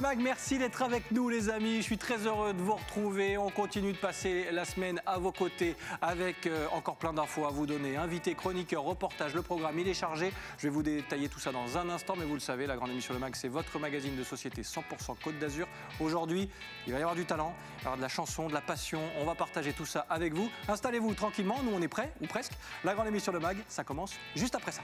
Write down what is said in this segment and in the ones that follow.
Mag, merci d'être avec nous les amis, je suis très heureux de vous retrouver, on continue de passer la semaine à vos côtés avec encore plein d'infos à vous donner, invités, chroniqueurs, reportages, le programme il est chargé, je vais vous détailler tout ça dans un instant mais vous le savez, la grande émission Le Mag c'est votre magazine de société 100% Côte d'Azur. Aujourd'hui il va y avoir du talent, il va y avoir de la chanson, de la passion, on va partager tout ça avec vous, installez-vous tranquillement, nous on est prêts ou presque, la grande émission Le Mag ça commence juste après ça.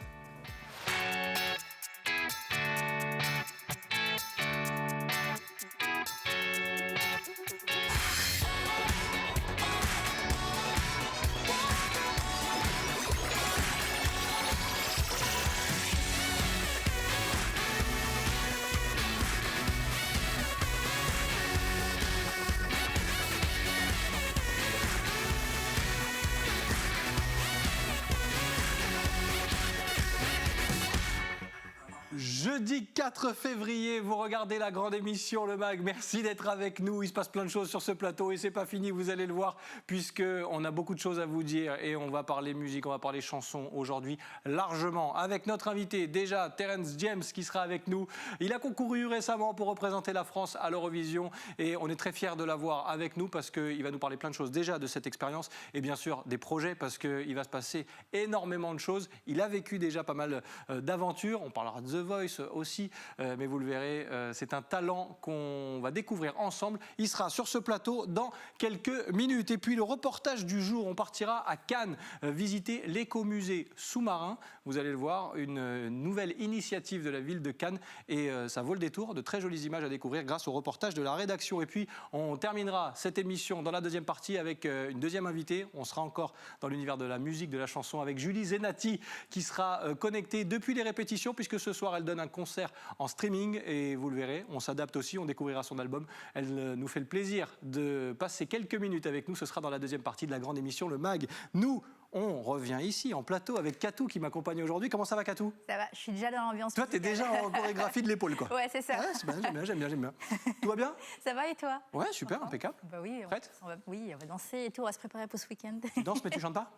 Jeudi 4 février, vous regardez la grande émission Le Mag. Merci d'être avec nous. Il se passe plein de choses sur ce plateau et c'est pas fini, vous allez le voir, puisqu'on a beaucoup de choses à vous dire et on va parler musique, on va parler chansons aujourd'hui largement. Avec notre invité, déjà, Terence James qui sera avec nous. Il a concouru récemment pour représenter la France à l'Eurovision et on est très fiers de l'avoir avec nous parce qu'il va nous parler plein de choses déjà de cette expérience et bien sûr des projets parce qu'il va se passer énormément de choses. Il a vécu déjà pas mal d'aventures. On parlera de The Voice aussi, mais vous le verrez, c'est un talent qu'on va découvrir ensemble. Il sera sur ce plateau dans quelques minutes. Et puis le reportage du jour, on partira à Cannes visiter l'écomusée sous-marin. Vous allez le voir, une nouvelle initiative de la ville de Cannes et ça vaut le détour, de très jolies images à découvrir grâce au reportage de la rédaction. Et puis on terminera cette émission dans la deuxième partie avec une deuxième invitée. On sera encore dans l'univers de la musique, de la chanson avec Julie Zenati qui sera connectée depuis les répétitions puisque ce soir elle donne un concert en streaming et vous le verrez, on s'adapte aussi, on découvrira son album. Elle nous fait le plaisir de passer quelques minutes avec nous, ce sera dans la deuxième partie de la grande émission Le Mag. Nous, on revient ici en plateau avec Katou qui m'accompagne aujourd'hui. Comment ça va Katou? Ça va, je suis déjà dans l'ambiance. Toi, t'es déjà en chorégraphie de l'épaule quoi. Ouais, c'est ça. Ouais, c'est bien, j'aime bien. Tout va bien? Ça va et toi? Ouais, super, impeccable. Bah oui, Prête? Oui, on va danser et tout, on va se préparer pour ce week-end. Tu danses mais tu chantes pas?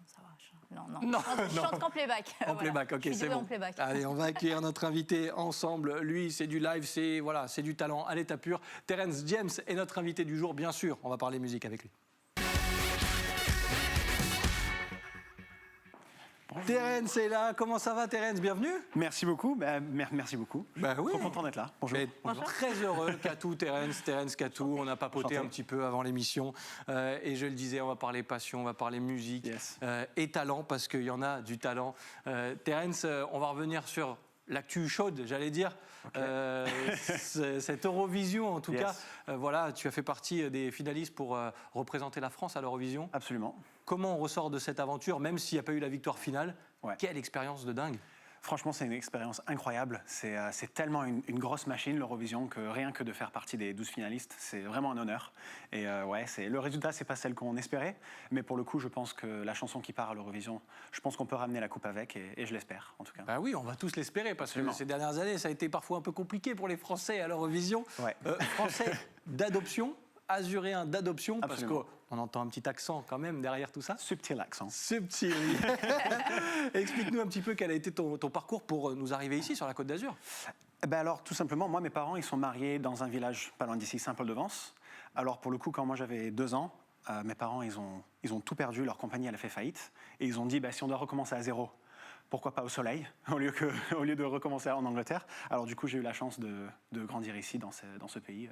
Ça va, je chante qu'en playback. En playback, ok, c'est bon. Allez, on va accueillir notre invité ensemble. Lui, c'est du live, c'est du talent à l'état pur. Terence James est notre invité du jour, bien sûr. On va parler musique avec lui. Terence est là, comment ça va Terence? Bienvenue. Merci beaucoup, merci beaucoup. Bah oui. Trop content d'être là. Bonjour. Bonjour. Très heureux, Katou, Terence Katou. On a papoté un petit peu avant l'émission et je le disais, on va parler passion, on va parler musique et talent parce qu'il y en a du talent. Terence, on va revenir sur l'actu chaude, j'allais dire, cette Eurovision en tout cas. Voilà, tu as fait partie des finalistes pour représenter la France à l'Eurovision. Absolument. Comment on ressort de cette aventure, même s'il n'y a pas eu la victoire finale? Quelle expérience de dingue! Franchement, c'est une expérience incroyable. C'est tellement une grosse machine, l'Eurovision, que rien que de faire partie des 12 finalistes, c'est vraiment un honneur. Et le résultat, c'est pas celle qu'on espérait. Mais pour le coup, je pense que la chanson qui part à l'Eurovision, je pense qu'on peut ramener la coupe avec, et je l'espère, en tout cas. Bah oui, on va tous l'espérer, parce que ces dernières années, ça a été parfois un peu compliqué pour les Français à l'Eurovision. Français d'adoption, azuréen d'adoption, parce qu'on entend un petit accent quand même derrière tout ça. Subtil accent. Subtil. Explique-nous un petit peu quel a été ton parcours pour nous arriver ici, sur la Côte d'Azur. Alors, tout simplement, moi, mes parents, ils sont mariés dans un village pas loin d'ici, Saint-Paul-de-Vence. Alors, pour le coup, quand moi j'avais 2 ans, mes parents, ils ont tout perdu, leur compagnie, elle a fait faillite. Et ils ont dit, si on doit recommencer à zéro, pourquoi pas au soleil, au lieu de recommencer en Angleterre. Alors du coup, j'ai eu la chance de grandir ici, dans ce pays,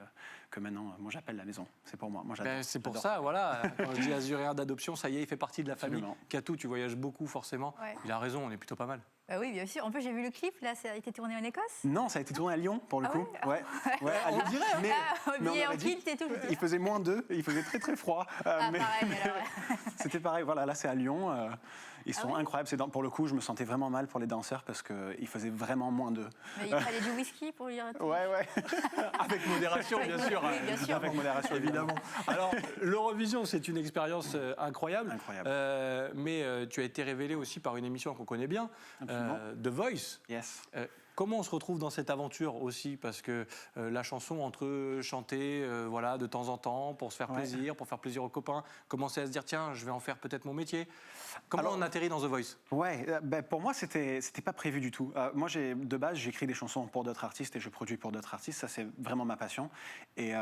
que maintenant, moi j'appelle la maison. C'est pour moi. C'est pour ça, voilà. Quand je dis azuréen d'adoption, ça y est, il fait partie de la famille. Katou, tu voyages beaucoup forcément. Il a raison, on est plutôt pas mal. Bah oui, bien sûr. En plus, j'ai vu le clip, là, ça a été tourné en Écosse? Non, ça a été tourné à Lyon, pour le coup. On dirait. Mais en kilt et tout. Il faisait -2, il faisait très très froid. Pareil, c'était pareil, voilà, là c'est à Lyon. Ils sont incroyables. Pour le coup, je me sentais vraiment mal pour les danseurs parce qu'il faisait vraiment -2. Mais il fallait du whisky pour lui arrêter. Ouais. Avec modération, bien sûr. Oui, bien sûr. Avec modération, évidemment. Alors, l'Eurovision, c'est une expérience incroyable. Mais tu as été révélé aussi par une émission qu'on connaît bien, The Voice. Yes. Comment on se retrouve dans cette aventure aussi? Parce que la chanson, entre chanter voilà, de temps en temps pour se faire plaisir, pour faire plaisir aux copains, commencer à se dire tiens, je vais en faire peut-être mon métier. Comment on atterrit dans The Voice? Ouais, pour moi, c'était pas prévu du tout. Moi, de base, j'écris des chansons pour d'autres artistes et je produis pour d'autres artistes. Ça, c'est vraiment ma passion. Et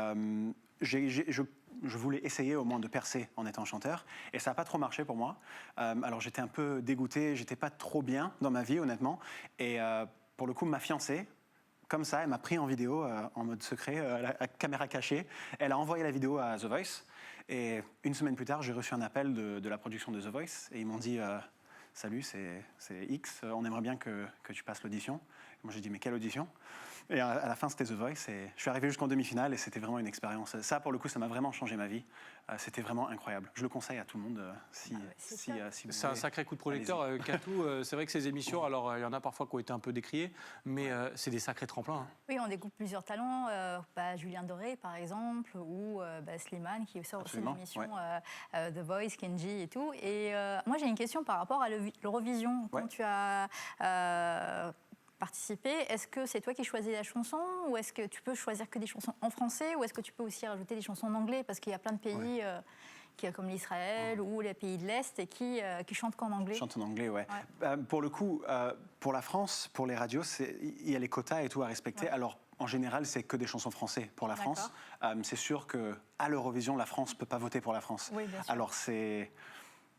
je voulais essayer au moins de percer en étant chanteur. Et ça n'a pas trop marché pour moi. Alors, j'étais un peu dégoûté. J'étais pas trop bien dans ma vie, honnêtement. Et pour le coup, ma fiancée, comme ça, elle m'a pris en vidéo en mode secret, à caméra cachée. Elle a envoyé la vidéo à The Voice. Et une semaine plus tard, j'ai reçu un appel de la production de The Voice. Et ils m'ont dit salut, c'est X, on aimerait bien que tu passes l'audition. Moi, j'ai dit mais quelle audition? Et à la fin, c'était The Voice. Et je suis arrivé jusqu'en demi-finale et c'était vraiment une expérience. Ça, pour le coup, ça m'a vraiment changé ma vie. C'était vraiment incroyable. Je le conseille à tout le monde si vous C'est un sacré coup de projecteur. Katou, c'est vrai que ces émissions, alors il y en a parfois qui ont été un peu décriées, mais c'est des sacrés tremplins. Hein. Oui, on découvre plusieurs talents. Julien Doré, par exemple, ou Slimane, qui sort aussi une émission The Voice, Kenji et tout. Et moi, j'ai une question par rapport à l'Eurovision. Quand tu as participer. Est-ce que c'est toi qui choisis la chanson ou est-ce que tu peux choisir que des chansons en français ou est-ce que tu peux aussi rajouter des chansons en anglais? Parce qu'il y a plein de pays comme l'Israël ou les pays de l'Est et qui chantent qu'en anglais. Chantent en anglais, ouais. Pour le coup, pour la France, pour les radios, il y a les quotas et tout à respecter. Alors, en général, c'est que des chansons françaises pour la France. C'est sûr qu'à l'Eurovision, la France ne peut pas voter pour la France. Oui, bien sûr. Alors, je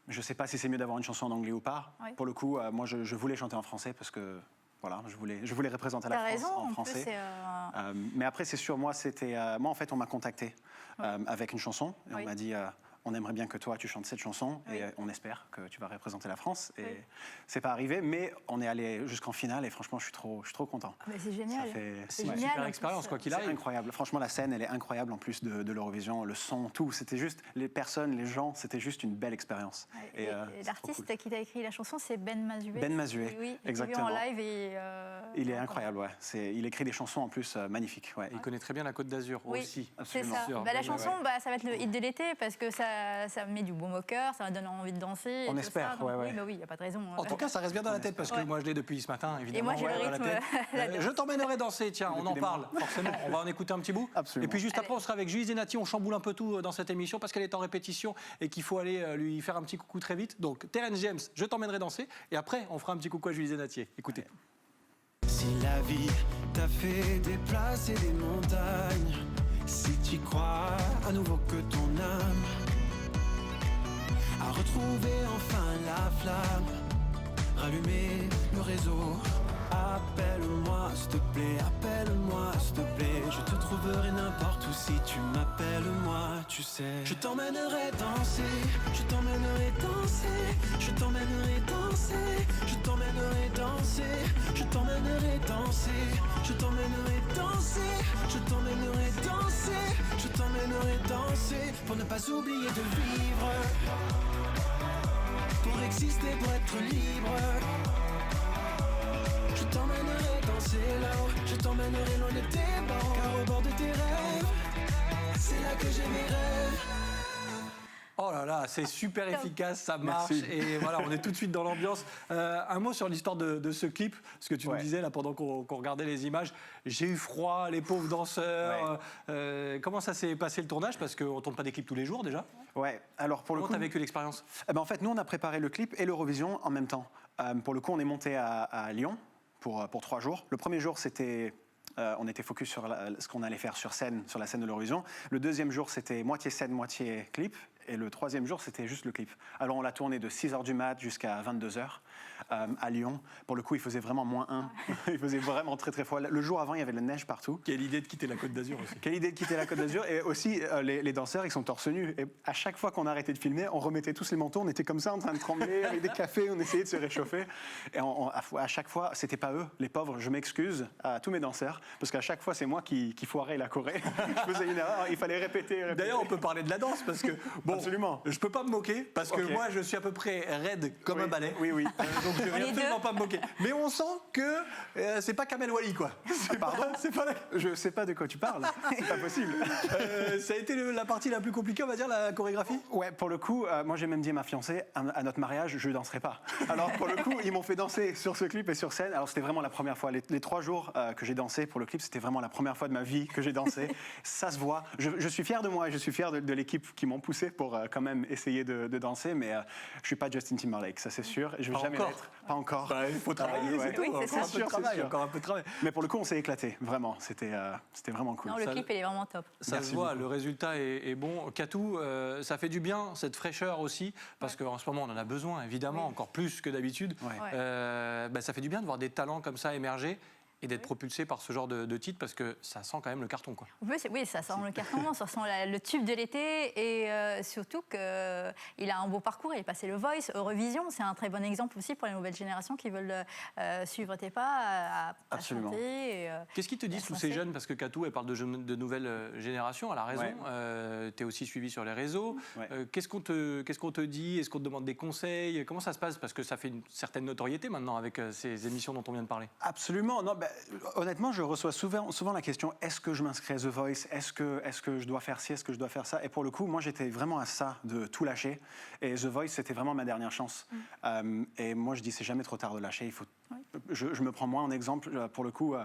ne sais pas si c'est mieux d'avoir une chanson en anglais ou pas. Pour le coup, moi, je voulais chanter en français parce que voilà, je voulais représenter la France en français. Mais après, c'est sûr, moi, en fait, on m'a contacté avec une chanson et on m'a dit on aimerait bien que toi, tu chantes cette chanson et on espère que tu vas représenter la France. Et c'est pas arrivé, mais on est allé jusqu'en finale et franchement, je suis trop content. Mais c'est génial. C'est une super expérience, quoi qu'il arrive. C'est incroyable. Franchement, la scène, elle est incroyable en plus de l'Eurovision, le son, tout. C'était juste les personnes, les gens, c'était juste une belle expérience. Et l'artiste qui t'a écrit la chanson, c'est Ben Mazué. Ben Mazué, oui, exactement. En live et il est incroyable, ouais. Il écrit des chansons en plus magnifiques. Ouais. Il connaît très bien la Côte d'Azur aussi. C'est ça. La chanson, ça va être le hit de l'été parce que ça met du baume au cœur, ça donne envie de danser. On espère, oui, il n'y a pas de raison. En tout cas, ça reste bien dans la tête parce que moi, je l'ai depuis ce matin, évidemment. Et moi, j'ai le rythme. Je t'emmènerai danser, tiens, on en parle, forcément. On va en écouter un petit bout. Absolument. Et puis juste après, on sera avec Julie Zenati. On chamboule un peu tout dans cette émission parce qu'elle est en répétition et qu'il faut aller lui faire un petit coucou très vite. Donc, Terence James, je t'emmènerai danser. Et après, on fera un petit coucou à Julie Zenati. Écoutez. Si la vie t'a fait déplacer des montagnes, si tu crois à nouveau que ton âme a retrouvé enfin la flamme, rallumer le réseau. Appelle-moi, s'il te plaît, appelle-moi, s'il te plaît. Je te trouverai n'importe où si tu m'appelles moi, tu sais. Je t'emmènerai danser, je t'emmènerai danser, je t'emmènerai danser, je t'emmènerai danser, je t'emmènerai danser, je t'emmènerai danser, je t'emmènerai danser, je t'emmènerai danser, pour ne pas oublier de vivre, pour exister, pour être libre. Je t'emmènerai danser là-haut, je t'emmènerai loin de tes bords, car au bord de tes rêves, c'est là que j'ai mes rêves. Oh là là, c'est super efficace, ça marche. Merci. Et voilà, on est tout de suite dans l'ambiance. Un mot sur l'histoire de ce clip, parce que tu nous disais là pendant qu'on regardait les images, j'ai eu froid, les pauvres danseurs. Comment ça s'est passé le tournage? Parce qu'on ne tourne pas des clips tous les jours déjà. Ouais, alors pour le coup. Comment tu as vécu l'expérience? En fait, nous, on a préparé le clip et l'Eurovision en même temps. Pour le coup, on est monté à Lyon pour 3 jours. Le premier jour, c'était. On était focus sur ce qu'on allait faire sur scène, sur la scène de l'Eurovision. Le deuxième jour, c'était moitié scène, moitié clip. Et le troisième jour, c'était juste le clip. Alors, on l'a tourné de 6h du mat jusqu'à 22h à Lyon. Pour le coup, il faisait vraiment -1. Il faisait vraiment très, très froid. Le jour avant, il y avait de la neige partout. Quelle idée de quitter la Côte d'Azur aussi. Quelle idée de quitter la Côte d'Azur. Et aussi, les danseurs, ils sont torse nus. Et à chaque fois qu'on arrêtait de filmer, on remettait tous les manteaux. On était comme ça, en train de trembler, avec des cafés. On essayait de se réchauffer. Et à chaque fois, c'était pas eux, les pauvres. Je m'excuse à tous mes danseurs. Parce qu'à chaque fois, c'est moi qui foirais la Corée. Je faisais une erreur. Il fallait répéter. D'ailleurs, on peut parler de la danse parce que, bon, Absolument. Je peux pas me moquer parce que Ok. moi je suis à peu près raide comme un balai. Oui, oui. Donc je vais Les absolument deux. pas me moquer. Mais on sent que c'est pas Kamel Wally quoi. Pardon. C'est pas la- Je sais pas de quoi tu parles. C'est pas possible. Ça a été la partie la plus compliquée, on va dire, la chorégraphie. Ouais, pour le coup, moi j'ai même dit à ma fiancée, à notre mariage, je danserai pas. Alors pour le coup, ils m'ont fait danser sur ce clip et sur scène. Alors c'était vraiment la première fois. Les 3 jours que j'ai dansé pour le clip, c'était vraiment la première fois de ma vie que j'ai dansé. Ça se voit. Je suis fier de moi et je suis fier de l'équipe qui m'ont poussé pour quand même essayer de danser. Mais je suis pas Justin Timberlake, ça c'est sûr. Et je vais Pas jamais encore. l'être. Pas encore. Bah, il faut travailler, Ouais. c'est tout. Oui, c'est encore, un ça. peu de travail, C'est sûr. encore un peu de travail. Mais pour le coup, on s'est éclaté. Vraiment, c'était vraiment cool. Non, le Ça- clip, il est vraiment top. Ça Merci se voit, beaucoup. le résultat est bon. Katou, ça fait du bien, cette fraîcheur aussi, parce qu'en ce moment, on en a besoin, évidemment, encore plus que d'habitude. Ouais. Ouais. Ça fait du bien de voir des talents comme ça émerger et d'être propulsés par ce genre de titre, parce que ça sent quand même le carton, quoi. En plus, oui, ça sent le carton, ça sent le tube de l'été et surtout qu'il a un beau parcours. Il est passé le Voice, Eurovision, c'est un très bon exemple aussi pour les nouvelles générations qui veulent suivre tes pas, à Absolument. chanter. Et, Qu'est-ce qu'ils te disent, tous ces jeunes? Parce que Katou, elle parle de nouvelles générations, elle a raison. Ouais. Tu es aussi suivi sur les réseaux. Ouais. Qu'est-ce qu'on te dit? Est-ce qu'on te demande des conseils? Comment ça se passe? Parce que ça fait une certaine notoriété maintenant avec ces émissions dont on vient de parler. Absolument. Non, honnêtement, je reçois souvent la question, est-ce que je m'inscris à The Voice? Est-ce que je dois faire ci? Est-ce que je dois faire ça? Et pour le coup, moi, j'étais vraiment à ça de tout lâcher. Et The Voice, c'était vraiment ma dernière chance. Et moi, je dis, c'est jamais trop tard de lâcher. Il faut... Je me prends moi en exemple. Pour le coup,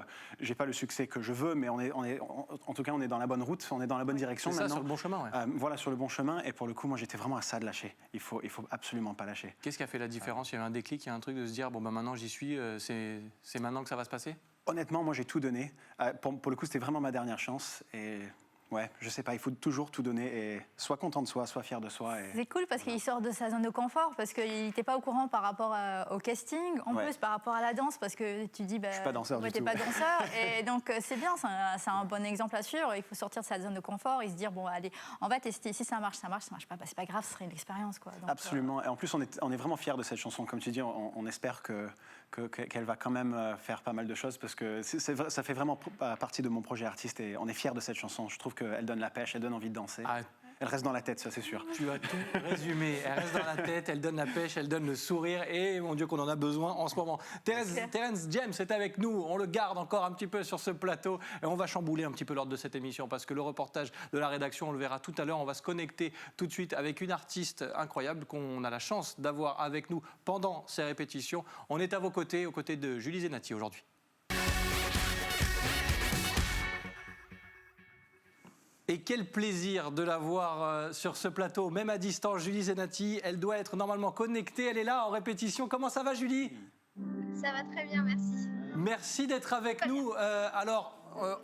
j'ai pas le succès que je veux, mais en tout cas, on est dans la bonne route, on est dans la bonne direction C'est ça, maintenant. sur le bon chemin, ouais. Voilà, sur le bon chemin. Et pour le coup, moi, j'étais vraiment à ça de lâcher. Il faut absolument pas lâcher. Qu'est-ce qui a fait la différence? Il y a eu un déclic, il y a un truc de se dire, bon, bah, maintenant j'y suis, c'est maintenant que ça va se passer? Honnêtement, moi, j'ai tout donné. Pour le coup, c'était vraiment ma dernière chance. Et ouais, je sais pas, il faut toujours tout donner et soit content de soi, soit fier de soi. Et... c'est cool parce qu'il sort de sa zone de confort, parce qu'il n'était pas au courant par rapport au casting, en Ouais. plus par rapport à la danse, parce que tu dis, suis pas danseur du t'es tout. pas danseur, et donc c'est bien, c'est un bon exemple à suivre. Il faut sortir de sa zone de confort et se dire, bon, allez, on va tester, si ça marche pas, bah, c'est pas grave, ce serait une expérience, quoi. Donc, Absolument. Et en plus, on est vraiment fiers de cette chanson. Comme tu dis, on espère qu'elle va quand même faire pas mal de choses parce que ça fait vraiment partie de mon projet artiste et on est fiers de cette chanson. Je trouve qu'elle donne la pêche, elle donne envie de danser. Ah, Elle reste dans la tête, ça c'est sûr. tu as tout résumé. Elle reste dans la tête, elle donne la pêche, elle donne le sourire et mon Dieu qu'on en a besoin en ce moment. Terence James est avec nous, on le garde encore un petit peu sur ce plateau et on va chambouler un petit peu l'ordre de cette émission parce que le reportage de la rédaction, on le verra tout à l'heure, on va se connecter tout de suite avec une artiste incroyable qu'on a la chance d'avoir avec nous pendant ces répétitions. On est à vos côtés, aux côtés de Julie Zenati aujourd'hui. Et quel plaisir de la voir sur ce plateau, même à distance, Julie Zenati. Elle doit être normalement connectée, elle est là en répétition. Comment ça va, Julie? Ça va très bien, merci. Merci d'être avec nous.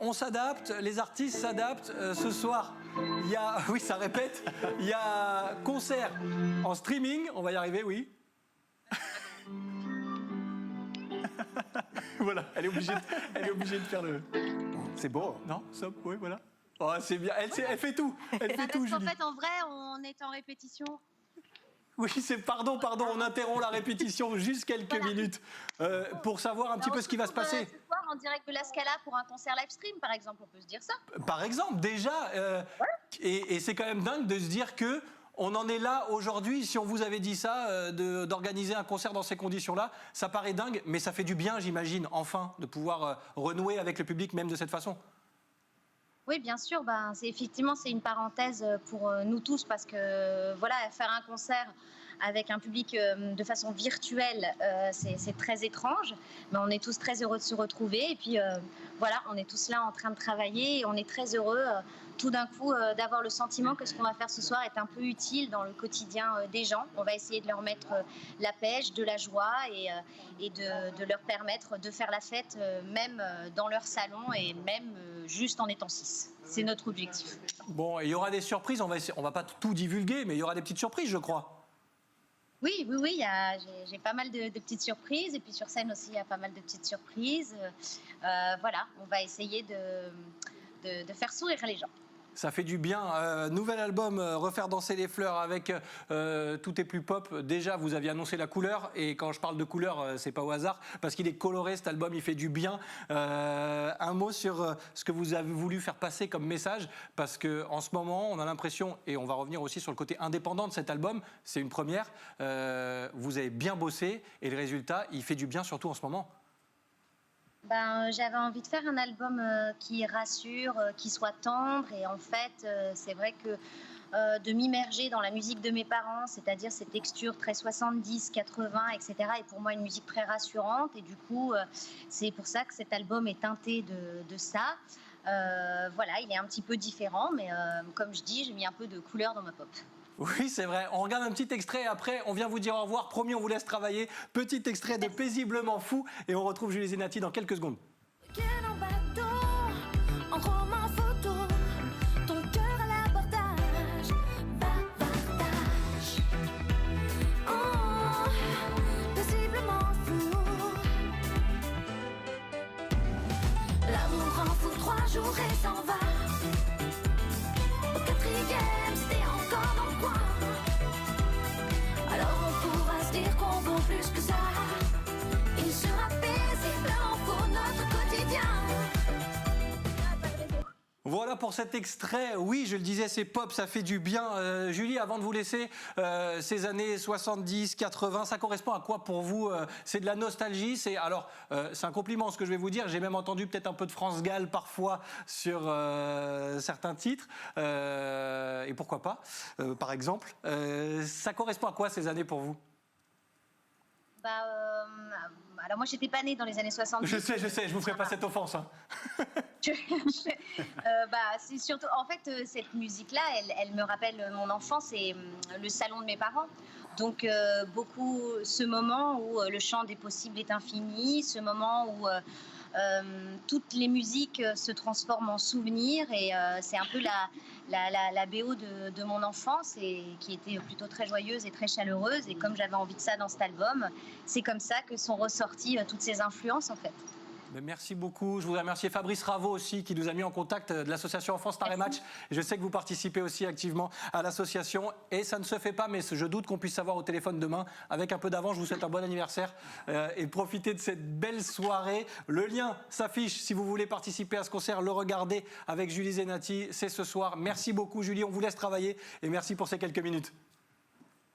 On s'adapte, les artistes s'adaptent. Ce soir, il y a, oui, ça répète, il y a concert en streaming. On va y arriver, oui. Voilà, elle est obligée de faire le... C'est beau. Non, stop, oui, voilà. Oh, c'est bien, elle fait tout, elle fait tout, Parce qu'en Julie. fait, en vrai, on est en répétition. Oui, pardon, on interrompt la répétition juste quelques Voilà. minutes pour savoir un petit peu ce qui va se passer. Ce soir, en direct de la Scala pour un concert live stream, par exemple, on peut se dire ça. Par exemple, déjà, et c'est quand même dingue de se dire que on en est là aujourd'hui. Si on vous avait dit ça, d'organiser un concert dans ces conditions-là, ça paraît dingue, mais ça fait du bien, j'imagine, enfin, de pouvoir renouer avec le public même de cette façon. Oui, bien sûr. C'est une parenthèse pour nous tous parce que voilà, faire un concert avec un public de façon virtuelle, c'est très étrange. Mais on est tous très heureux de se retrouver. Et puis voilà, on est tous là en train de travailler et on est très heureux tout d'un coup d'avoir le sentiment que ce qu'on va faire ce soir est un peu utile dans le quotidien des gens. On va essayer de leur mettre la pêche, de la joie et de leur permettre de faire la fête même dans leur salon et même juste en étant 6. C'est notre objectif. Bon, il y aura des surprises, on va pas tout divulguer, mais il y aura des petites surprises, je crois. Oui, j'ai pas mal de petites surprises et puis sur scène aussi il y a pas mal de petites surprises. Voilà, on va essayer de faire sourire les gens. ça fait du bien. Nouvel album, Refaire danser les fleurs avec Tout est plus pop. Déjà, vous aviez annoncé la couleur, et quand je parle de couleur, c'est pas au hasard, parce qu'il est coloré, cet album, il fait du bien. Un mot sur ce que vous avez voulu faire passer comme message, parce qu'en ce moment, on a l'impression, et on va revenir aussi sur le côté indépendant de cet album, c'est une première, vous avez bien bossé, et le résultat, il fait du bien, surtout en ce moment. J'avais envie de faire un album qui rassure, qui soit tendre, et en fait, c'est vrai que de m'immerger dans la musique de mes parents, c'est-à-dire ces textures très 70, 80, etc., est pour moi une musique très rassurante, et du coup, c'est pour ça que cet album est teinté de ça. Voilà, il est un petit peu différent, mais comme je dis, j'ai mis un peu de couleur dans ma pop. Oui, c'est vrai. On regarde un petit extrait, après on vient vous dire au revoir. Promis, on vous laisse travailler. Petit extrait de Paisiblement fou, et on retrouve Julie Zenati dans quelques secondes. En bateau, en roman photo, ton cœur à l'abordage, bavardage. Oh, paisiblement fou. L'amour en fout 3 jours et s'en va. Au 4e, c'était encore dans le coin. Alors on pourra se dire qu'on vaut plus que ça. Il sera paisiblement fou notre quotidien. Voilà pour cet extrait. Oui, je le disais, c'est pop, ça fait du bien. Julie, avant de vous laisser, ces années 70, 80, ça correspond à quoi pour vous? C'est de la nostalgie? C'est un compliment ce que je vais vous dire. J'ai même entendu peut-être un peu de France Gall parfois sur certains titres. Et pourquoi pas, par exemple. Ça correspond à quoi ces années pour vous? Alors moi, j'étais pas née dans les années 70. Je sais, je vous ferai pas cette offense. Hein. C'est surtout, en fait, cette musique-là, elle me rappelle mon enfance et le salon de mes parents. Donc, beaucoup ce moment où le champ des possibles est infini, ce moment où toutes les musiques se transforment en souvenirs, et c'est un peu la BO de mon enfance, et qui était plutôt très joyeuse et très chaleureuse. Et comme j'avais envie de ça dans cet album, c'est comme ça que sont ressorties toutes ces influences en fait. Merci beaucoup. Je voudrais remercier Fabrice Raveau aussi, qui nous a mis en contact de l'association Enfance Star et Match. Je sais que vous participez aussi activement à l'association, et ça ne se fait pas, mais je doute qu'on puisse savoir au téléphone demain. Avec un peu d'avance, je vous souhaite un bon anniversaire et profitez de cette belle soirée. Le lien s'affiche si vous voulez participer à ce concert, le regarder avec Julie Zenati. C'est ce soir. Merci beaucoup Julie, on vous laisse travailler, et merci pour ces quelques minutes.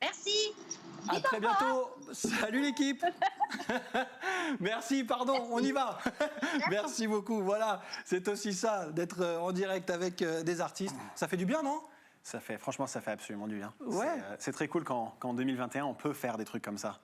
Merci. À très bientôt. Salut l'équipe. Merci, pardon, on y va. Merci beaucoup. Voilà, c'est aussi ça, d'être en direct avec des artistes. Ça fait du bien, non ? Franchement, ça fait absolument du bien. Ouais. C'est très cool qu'en 2021, on peut faire des trucs comme ça.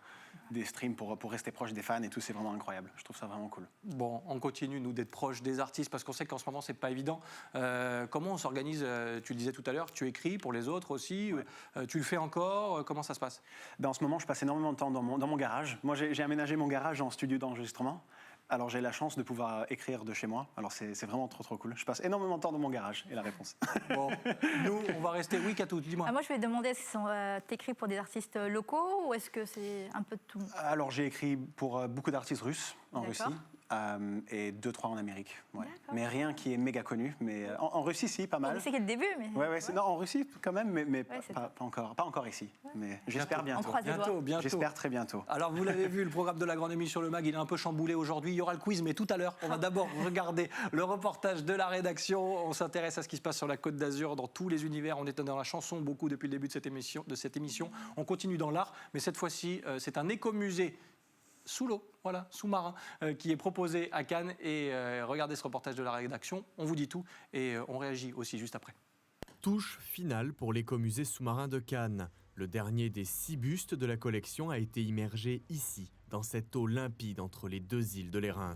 Des streams pour rester proche des fans et tout, c'est vraiment incroyable. Je trouve ça vraiment cool. Bon, on continue, nous, d'être proches des artistes, parce qu'on sait qu'en ce moment, c'est pas évident. Comment on s'organise ? Tu le disais tout à l'heure, tu écris pour les autres aussi. Ouais. Tu le fais encore ? Comment ça se passe ? En ce moment, je passe énormément de temps dans mon garage. Moi, j'ai aménagé mon garage en studio d'enregistrement. Alors, j'ai la chance de pouvoir écrire de chez moi. Alors, c'est vraiment trop cool. Je passe énormément de temps dans mon garage, et la réponse. Bon, nous, on va rester... Oui, Katou, dis-moi. Moi, je vais demander, est-ce que t'écris pour des artistes locaux, ou est-ce que c'est un peu de tout ? Alors, j'ai écrit pour beaucoup d'artistes russes en Russie. Et 2-3 en Amérique. Ouais. Mais rien qui est méga connu. Mais en Russie, si, pas mal. C'est que le début, mais... Non, en Russie, quand même, mais pas encore ici. Ouais. Mais j'espère bientôt. Bientôt. J'espère très bientôt. Alors, vous l'avez vu, le programme de la grande émission Le Mag, il est un peu chamboulé aujourd'hui. Il y aura le quiz, mais tout à l'heure, on va d'abord regarder le reportage de la rédaction. On s'intéresse à ce qui se passe sur la Côte d'Azur, dans tous les univers. On est dans la chanson beaucoup depuis le début de cette émission. On continue dans l'art, mais cette fois-ci, c'est un écomusée sous l'eau, voilà, sous-marin, qui est proposé à Cannes. Et regardez ce reportage de la rédaction, on vous dit tout, et on réagit aussi juste après. Touche finale pour l'écomusée sous-marin de Cannes. Le dernier des 6 bustes de la collection a été immergé ici, dans cette eau limpide entre les 2 îles de l'Érins.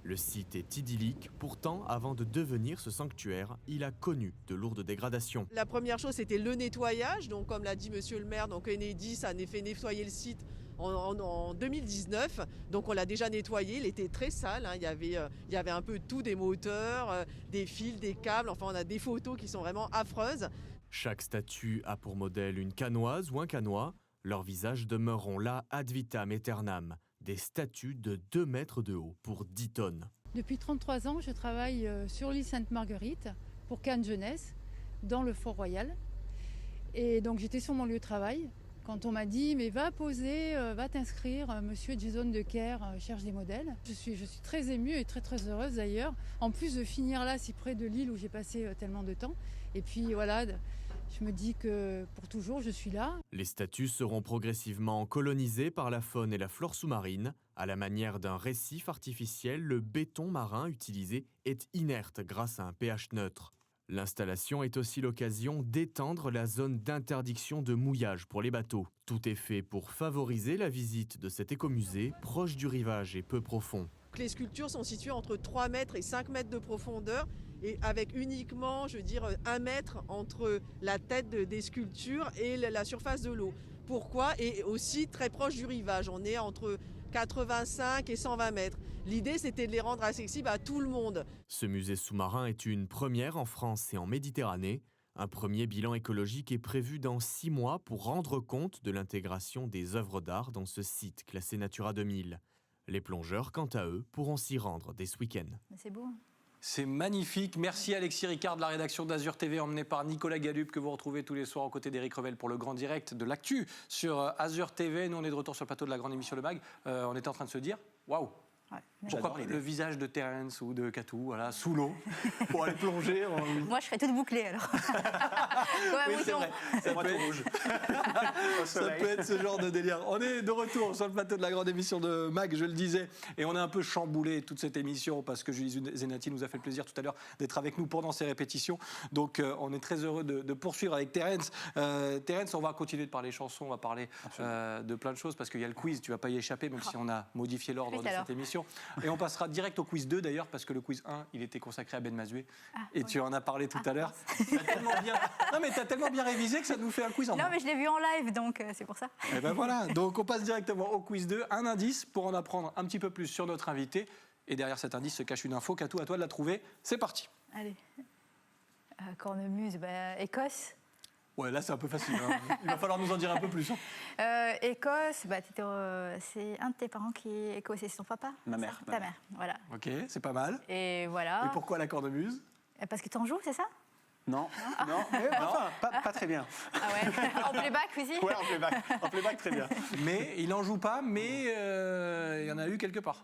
Le site est idyllique, pourtant, avant de devenir ce sanctuaire, il a connu de lourdes dégradations. La première chose, c'était le nettoyage. Donc, comme l'a dit monsieur le maire, donc Enedis a fait nettoyer le site en 2019, donc on l'a déjà nettoyé, il était très sale, hein. Il y avait un peu de tout, des moteurs, des fils, des câbles, enfin on a des photos qui sont vraiment affreuses. Chaque statue a pour modèle une canoise ou un canois, leurs visages demeureront là ad vitam aeternam, des statues de 2 mètres de haut pour 10 tonnes. Depuis 33 ans, je travaille sur l'île Sainte-Marguerite pour Cannes Jeunesse. dans le Fort Royal. Et donc j'étais sur mon lieu de travail quand on m'a dit mais va poser, va t'inscrire, monsieur Jason Decker cherche des modèles. Je suis très émue et très très heureuse d'ailleurs. En plus de finir là si près de l'île où j'ai passé tellement de temps. Et puis voilà, je me dis que pour toujours je suis là. Les statues seront progressivement colonisées par la faune et la flore sous-marine. À la manière d'un récif artificiel, le béton marin utilisé est inerte grâce à un pH neutre. L'installation est aussi l'occasion d'étendre la zone d'interdiction de mouillage pour les bateaux. Tout est fait pour favoriser la visite de cet écomusée proche du rivage et peu profond. Les sculptures sont situées entre 3 mètres et 5 mètres de profondeur et avec uniquement, 1 mètre entre la tête des sculptures et la surface de l'eau. Pourquoi ? Et aussi très proche du rivage. On est entre 85 et 120 mètres. L'idée, c'était de les rendre accessibles à tout le monde. Ce musée sous-marin est une première en France et en Méditerranée. Un premier bilan écologique est prévu dans 6 mois pour rendre compte de l'intégration des œuvres d'art dans ce site classé Natura 2000. Les plongeurs, quant à eux, pourront s'y rendre dès ce week-end. C'est beau. C'est magnifique. Merci Alexis Ricard de la rédaction d'Azur TV, emmené par Nicolas Galup, que vous retrouvez tous les soirs aux côtés d'Éric Revel pour le grand direct de l'actu sur Azur TV. Nous, on est de retour sur le plateau de la grande émission Le Mag. On était en train de se dire, waouh! Ouais, pourquoi le visage de Terence ou de Katou, voilà, sous l'eau, pour aller plonger Moi, je serais toute bouclée, alors. Oui, c'est vrai. Ça peut être rouge. Ça peut être ce genre de délire. On est de retour sur le plateau de la grande émission de Mag, je le disais, et on a un peu chamboulé toute cette émission parce que Julie Zenati nous a fait le plaisir tout à l'heure d'être avec nous pendant ces répétitions. Donc, on est très heureux de poursuivre avec Terence. Terence, on va continuer de parler chansons, on va parler de plein de choses parce qu'il y a le quiz, tu ne vas pas y échapper, même si on a modifié l'ordre de cette émission. Et on passera direct au quiz 2 d'ailleurs, parce que le quiz 1, il était consacré à Ben Mazué. Et tu en as parlé tout à l'heure. T'as tellement bien révisé que ça nous fait un quiz en Non, mais je l'ai vu en live, donc c'est pour ça. Et ben voilà, donc on passe directement au quiz 2. Un indice pour en apprendre un petit peu plus sur notre invité. Et derrière cet indice se cache une info. Katou, à toi de la trouver. C'est parti. Allez. Cornemuse, Écosse. Ouais, là c'est un peu facile. Hein. Il va falloir nous en dire un peu plus. Hein. Écosse, c'est un de tes parents qui est écossais, c'est ton papa? Ma mère. Ta mère, voilà. Ok, c'est pas mal. Et voilà. Et pourquoi la cornemuse? Parce que t'en joues, c'est ça? Non, pas très bien. Ah ouais. En playback aussi? Ouais, en playback très bien. Mais il en joue pas, mais il y en a eu quelque part.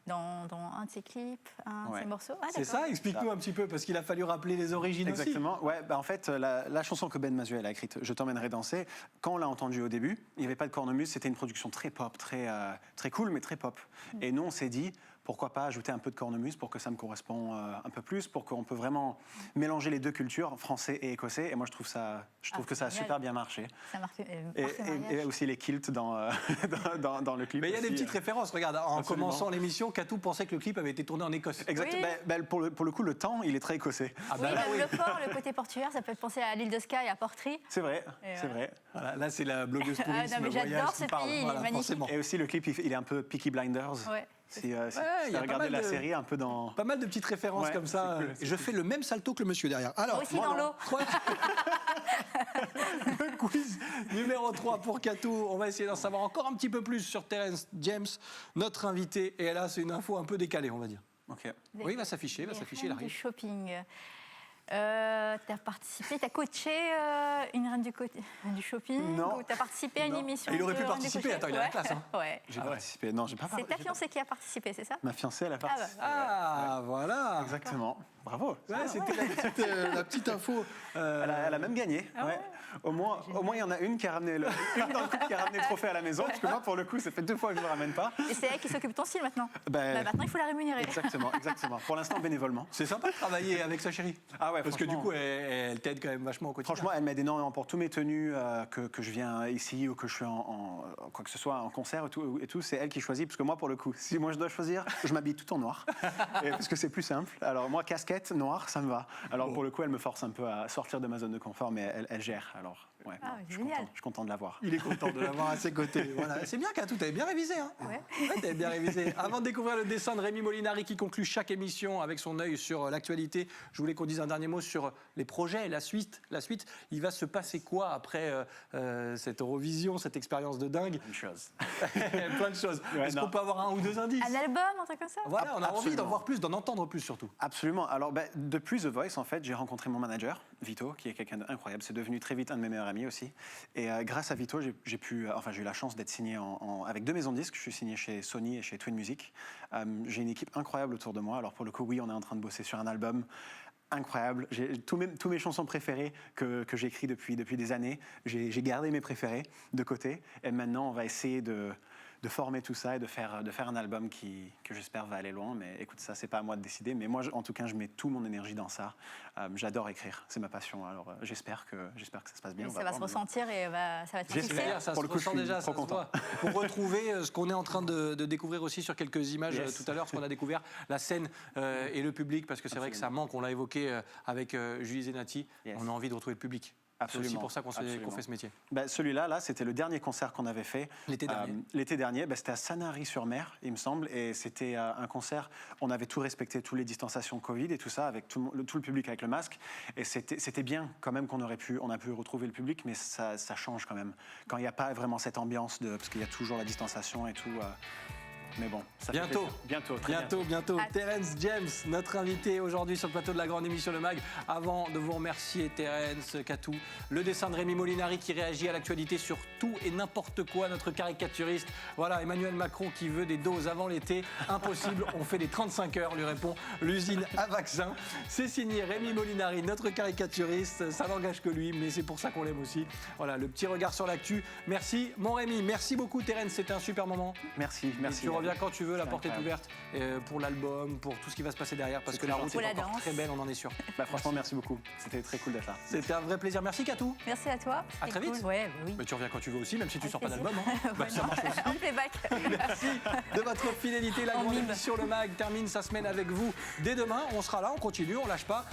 Dans un de ses clips, un de ses morceaux. C'est ça, explique-nous un petit peu, parce qu'il a fallu rappeler les origines aussi. Exactement, ouais, en fait, la chanson que Ben Mazué a écrite, Je t'emmènerai danser, quand on l'a entendue au début, il n'y avait pas de cornemuse, c'était une production très pop, très cool, mais très pop. Et nous, on s'est dit, pourquoi pas ajouter un peu de cornemuse pour que ça me corresponde un peu plus, pour qu'on peut vraiment mélanger les deux cultures, français et écossais. Et moi, je trouve que ça a super bien marché. Ça marche. Et aussi les kilts dans le clip. Mais il y a des aussi, petites références. Regarde, en absolument. Commençant l'émission, Katou pensait que le clip avait été tourné en Écosse. Exactement. Oui. Pour le coup, le temps, il est très écossais. Oui, même le port, le côté portuaire, ça peut penser à l'île de Skye, à Portree. C'est vrai, c'est vrai. Voilà, là, c'est la blogueuse tourisme. Non, mais j'adore ce pays, il est magnifique. Forcément. Et aussi, le clip, il est un peu Peaky Blinders. Ouais. Si tu as regardé la série un peu dans... Pas mal de petites références comme ça. Cool, je fais le même salto que le monsieur derrière. Alors, moi aussi dans l'eau. Le quiz numéro 3 pour Katou. On va essayer d'en savoir encore un petit peu plus sur Terence James, notre invité. Et là, c'est une info un peu décalée, on va dire. Ok. Oui, il va s'afficher, il arrive. Du shopping. T'as participé, t'as coaché une reine du shopping? Non. Ou t'as participé à une émission? Il aurait pu de reine du participer, coaching? attends, il a la classe. Hein. Ouais. J'ai participé. Non, j'ai pas C'est ta participé. fiancée qui a participé, c'est ça? Ma fiancée, elle a participé. Ah, voilà. Exactement. Bravo. Ouais, c'était la petite info. Elle a même gagné. Ouais. Au moins, il y en a une qui a ramené une dans le couple qui a ramené le trophée à la maison. Parce que moi, pour le coup, ça fait 2 fois que je ne le ramène pas. Et c'est elle qui s'occupe de ton style maintenant? Ben, Maintenant, il faut la rémunérer. Exactement. Pour l'instant, bénévolement. C'est sympa de travailler avec sa chérie. Ah ouais, parce que du coup, elle t'aide quand même vachement au quotidien. Franchement, elle m'aide énormément pour tous mes tenues, que je viens ici ou que je suis en quoi que ce soit, en concert et tout. C'est elle qui choisit. Parce que moi, pour le coup, si moi je dois choisir, je m'habille tout en noir. Parce que c'est plus simple. Alors moi, casquette, noir, ça me va. Alors pour le coup, elle me force un peu à sortir de ma zone de confort, mais elle gère. Alors ouais, je suis content de l'avoir. Il est content de l'avoir à ses côtés. Voilà. C'est bien, Katou, t'avais bien révisé. Hein. Ouais. T'avais bien révisé. Avant de découvrir le dessin de Rémi Molinari qui conclut chaque émission avec son œil sur l'actualité, je voulais qu'on dise un dernier mot mots sur les projets, la suite. Il va se passer quoi après cette Eurovision, cette expérience de dingue? Une chose. Plein de choses. Ouais, Est-ce qu'on peut avoir un ou deux indices? Un album, un truc comme ça? Voilà, on a envie Absolument. d'en voir plus, d'en entendre plus surtout. Absolument. Alors, depuis The Voice, en fait, j'ai rencontré mon manager, Vito, qui est quelqu'un d'incroyable. C'est devenu très vite un de mes meilleurs amis aussi. Et grâce à Vito, j'ai eu la chance d'être signé avec 2 maisons de disques. Je suis signé chez Sony et chez Twin Music. J'ai une équipe incroyable autour de moi. Alors, pour le coup, oui, on est en train de bosser sur un album incroyable. Tous mes chansons préférées que j'écris depuis des années, j'ai gardé mes préférés de côté. Et maintenant, on va essayer de former tout ça et de faire un album que j'espère va aller loin. Mais écoute, ça, c'est pas à moi de décider. Mais moi, en tout cas, je mets toute mon énergie dans ça. J'adore écrire, c'est ma passion. Alors, j'espère que ça se passe bien. Ça va se ressentir et ça va être J'espère, ça se ressent déjà, ça se voit. Pour retrouver ce qu'on est en train de découvrir aussi sur quelques images tout à l'heure, ce qu'on a découvert, la scène et le public, parce que c'est vrai que ça manque, on l'a évoqué avec Julie Zenati, on a envie de retrouver le public. C'est aussi pour ça qu'on fait ce métier. Celui-là, c'était le dernier concert qu'on avait fait. L'été dernier, c'était à Sanary-sur-Mer, il me semble. Et c'était un concert, on avait tout respecté, toutes les distanciations Covid et tout ça, avec tout le public avec le masque. Et c'était bien quand même on a pu retrouver le public, mais ça change quand même. Quand il n'y a pas vraiment cette ambiance, parce qu'il y a toujours la distanciation et tout. Mais bon, ça fait plaisir. Bientôt. Terence James, notre invité aujourd'hui sur le plateau de la grande émission Le Mag. Avant de vous remercier, Terence, Katou, le dessin de Rémi Molinari qui réagit à l'actualité sur tout et n'importe quoi, notre caricaturiste. Voilà, Emmanuel Macron qui veut des doses avant l'été. Impossible, on fait des 35 heures, lui répond l'usine à vaccin. C'est signé Rémi Molinari, notre caricaturiste. Ça n'engage que lui, mais c'est pour ça qu'on l'aime aussi. Voilà, le petit regard sur l'actu. Merci, mon Rémi. Merci beaucoup, Terence. C'était un super moment. Merci. Tu reviens quand tu veux, la porte est ouverte pour l'album, pour tout ce qui va se passer derrière, parce que la route est encore très belle, on en est sûr. Franchement, merci beaucoup. C'était très cool d'être là. C'était un vrai plaisir. Merci, Katou. Merci à toi. À très vite. Cool. Ouais, oui. Mais tu reviens quand tu veux aussi, même si tu sors pas plaisir. d'album. Hein. Ça marche aussi. En playback. Merci de votre fidélité. La grande émission Le Mag termine sa semaine avec vous. Dès demain, on sera là, on continue, on lâche pas.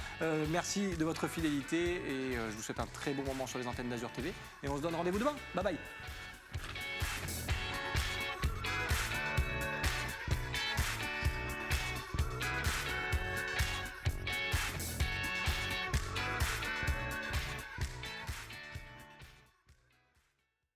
Merci de votre fidélité et je vous souhaite un très bon moment sur les antennes d'Azur TV. Et on se donne rendez-vous demain. Bye bye.